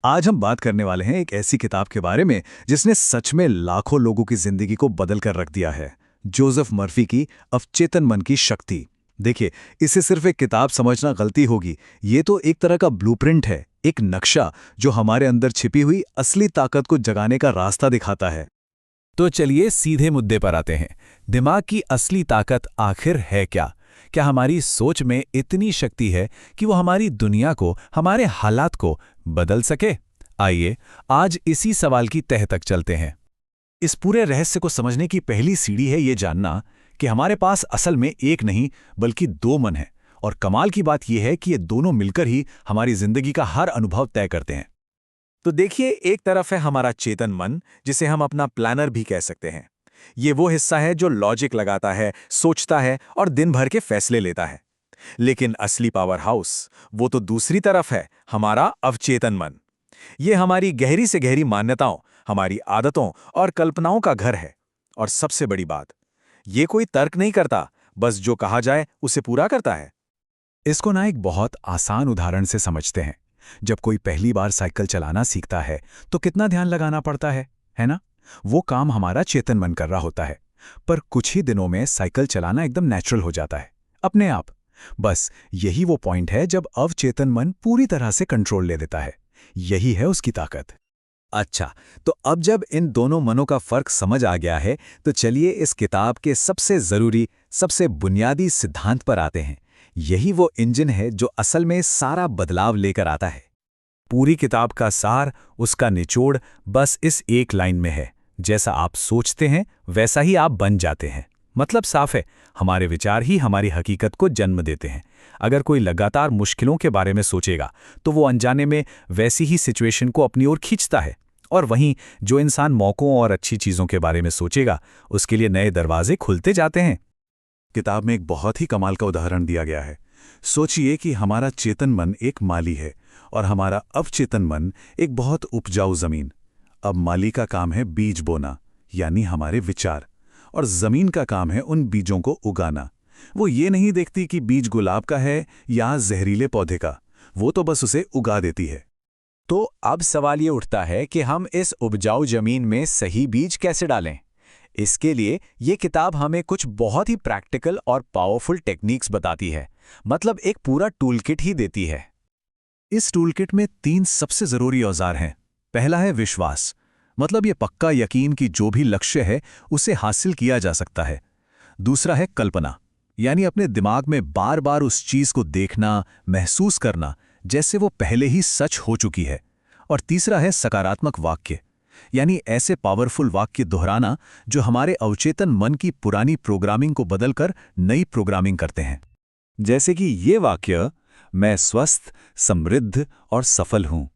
आज हम बात करने वाले हैं एक ऐसी किताब के बारे में जिसने सच में लाखों लोगों की जिंदगी को बदल कर रख दिया है। जोसेफ मर्फी की अवचेतन मन की शक्ति। देखिए, इसे सिर्फ एक किताब समझना गलती होगी। ये तो एक तरह का ब्लूप्रिंट है, एक नक्शा जो हमारे अंदर छिपी हुई असली ताकत को जगाने का रास्ता दिखाता है। तो चलिए सीधे मुद्दे पर आते हैं। दिमाग की असली ताकत आखिर है क्या? क्या हमारी सोच में इतनी शक्ति है कि वो हमारी दुनिया को, हमारे हालात को बदल सके? आइए आज इसी सवाल की तह तक चलते हैं। इस पूरे रहस्य को समझने की पहली सीढ़ी है ये जानना कि हमारे पास असल में एक नहीं बल्कि दो मन हैं, और कमाल की बात यह है कि ये दोनों मिलकर ही हमारी जिंदगी का हर अनुभव तय करते हैं। तो देखिए, एक तरफ है हमारा चेतन मन, जिसे हम अपना प्लानर भी कह सकते हैं। ये वो हिस्सा है जो लॉजिक लगाता है, सोचता है और दिन भर के फैसले लेता है। लेकिन असली पावर हाउस वो तो दूसरी तरफ है, हमारा अवचेतन मन। ये हमारी गहरी से गहरी मान्यताओं, हमारी आदतों और कल्पनाओं का घर है। और सबसे बड़ी बात, ये कोई तर्क नहीं करता, बस जो कहा जाए उसे पूरा करता है। इसको ना एक बहुत आसान उदाहरण से समझते हैं। जब कोई पहली बार साइकिल चलाना सीखता है तो कितना ध्यान लगाना पड़ता है ना? वो काम हमारा चेतन मन कर रहा होता है। पर कुछ ही दिनों में साइकिल चलाना एकदम नेचुरल हो जाता है, अपने आप। बस यही वो पॉइंट है जब अवचेतन मन पूरी तरह से कंट्रोल ले लेता है। यही है उसकी ताकत। अच्छा, तो अब जब इन दोनों मनों का फर्क समझ आ गया है, तो चलिए इस किताब के सबसे जरूरी, सबसे बुनियादी सिद्धांत पर आते हैं। यही वो इंजन है जो असल में सारा बदलाव लेकर आता है। पूरी किताब का सार, उसका निचोड़ बस इस एक लाइन में है। जैसा आप सोचते हैं वैसा ही आप बन जाते हैं। मतलब साफ है, हमारे विचार ही हमारी हकीकत को जन्म देते हैं। अगर कोई लगातार मुश्किलों के बारे में सोचेगा तो वो अनजाने में वैसी ही सिचुएशन को अपनी ओर खींचता है। और वहीं जो इंसान मौकों और अच्छी चीज़ों के बारे में सोचेगा, उसके लिए नए दरवाजे खुलते जाते हैं। किताब में एक बहुत ही कमाल का उदाहरण दिया गया है। सोचिए कि हमारा चेतन मन एक माली है और हमारा अवचेतन मन एक बहुत उपजाऊ जमीन। अब माली का काम है बीज बोना, यानी हमारे विचार, और जमीन का काम है उन बीजों को उगाना। वो ये नहीं देखती कि बीज गुलाब का है या जहरीले पौधे का, वो तो बस उसे उगा देती है। तो अब सवाल ये उठता है कि हम इस उपजाऊ जमीन में सही बीज कैसे डालें? इसके लिए ये किताब हमें कुछ बहुत ही प्रैक्टिकल और पावरफुल टेक्निक्स बताती है। मतलब एक पूरा टूलकिट ही देती है। इस टूलकिट में 3 सबसे जरूरी औजार हैं। पहला है विश्वास, मतलब ये पक्का यकीन कि जो भी लक्ष्य है उसे हासिल किया जा सकता है। दूसरा है कल्पना, यानी अपने दिमाग में बार बार उस चीज को देखना, महसूस करना जैसे वो पहले ही सच हो चुकी है। और तीसरा है सकारात्मक वाक्य, यानी ऐसे पावरफुल वाक्य दोहराना जो हमारे अवचेतन मन की पुरानी प्रोग्रामिंग को बदलकर नई प्रोग्रामिंग करते हैं। जैसे कि ये वाक्य, मैं स्वस्थ, समृद्ध और सफल हूं।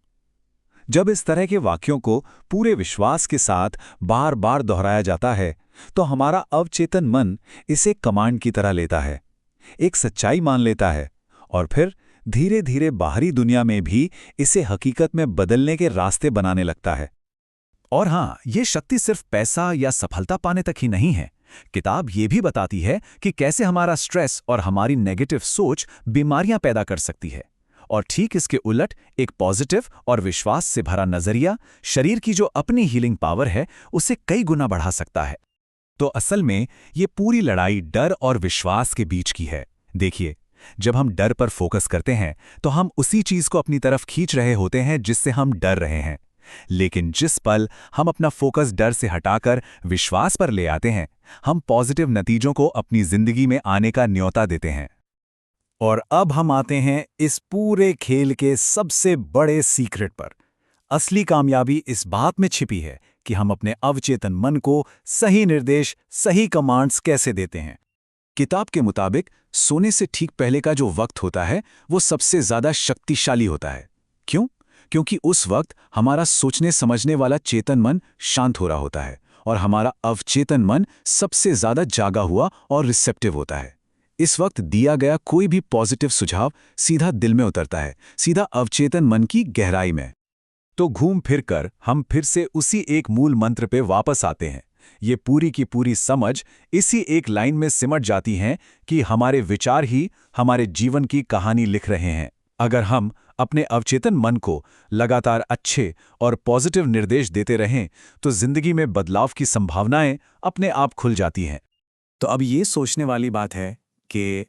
जब इस तरह के वाक्यों को पूरे विश्वास के साथ बार बार दोहराया जाता है तो हमारा अवचेतन मन इसे कमांड की तरह लेता है, एक सच्चाई मान लेता है, और फिर धीरे धीरे बाहरी दुनिया में भी इसे हकीकत में बदलने के रास्ते बनाने लगता है। और हाँ, ये शक्ति सिर्फ पैसा या सफलता पाने तक ही नहीं है। किताब ये भी बताती है कि कैसे हमारा स्ट्रेस और हमारी नेगेटिव सोच बीमारियां पैदा कर सकती है। और ठीक इसके उलट एक पॉजिटिव और विश्वास से भरा नजरिया शरीर की जो अपनी हीलिंग पावर है उसे कई गुना बढ़ा सकता है। तो असल में ये पूरी लड़ाई डर और विश्वास के बीच की है। देखिए, जब हम डर पर फोकस करते हैं तो हम उसी चीज को अपनी तरफ खींच रहे होते हैं जिससे हम डर रहे हैं। लेकिन जिस पल हम अपना फोकस डर से हटाकर विश्वास पर ले आते हैं, हम पॉजिटिव नतीजों को अपनी जिंदगी में आने का न्योता देते हैं। और अब हम आते हैं इस पूरे खेल के सबसे बड़े सीक्रेट पर। असली कामयाबी इस बात में छिपी है कि हम अपने अवचेतन मन को सही निर्देश, सही कमांड्स कैसे देते हैं। किताब के मुताबिक सोने से ठीक पहले का जो वक्त होता है वो सबसे ज्यादा शक्तिशाली होता है। क्यों? क्योंकि उस वक्त हमारा सोचने समझने वाला चेतन मन शांत हो रहा होता है और हमारा अवचेतन मन सबसे ज्यादा जागा हुआ और रिसेप्टिव होता है। इस वक्त दिया गया कोई भी पॉजिटिव सुझाव सीधा दिल में उतरता है, सीधा अवचेतन मन की गहराई में। तो घूम फिर कर हम फिर से उसी एक मूल मंत्र पे वापस आते हैं। ये पूरी की पूरी समझ इसी एक लाइन में सिमट जाती है कि हमारे विचार ही हमारे जीवन की कहानी लिख रहे हैं। अगर हम अपने अवचेतन मन को लगातार अच्छे और पॉजिटिव निर्देश देते रहें तो जिंदगी में बदलाव की संभावनाएं अपने आप खुल जाती हैं। तो अब ये सोचने वाली बात है कि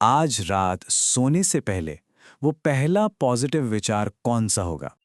आज रात सोने से पहले वो पहला पॉजिटिव विचार कौन सा होगा।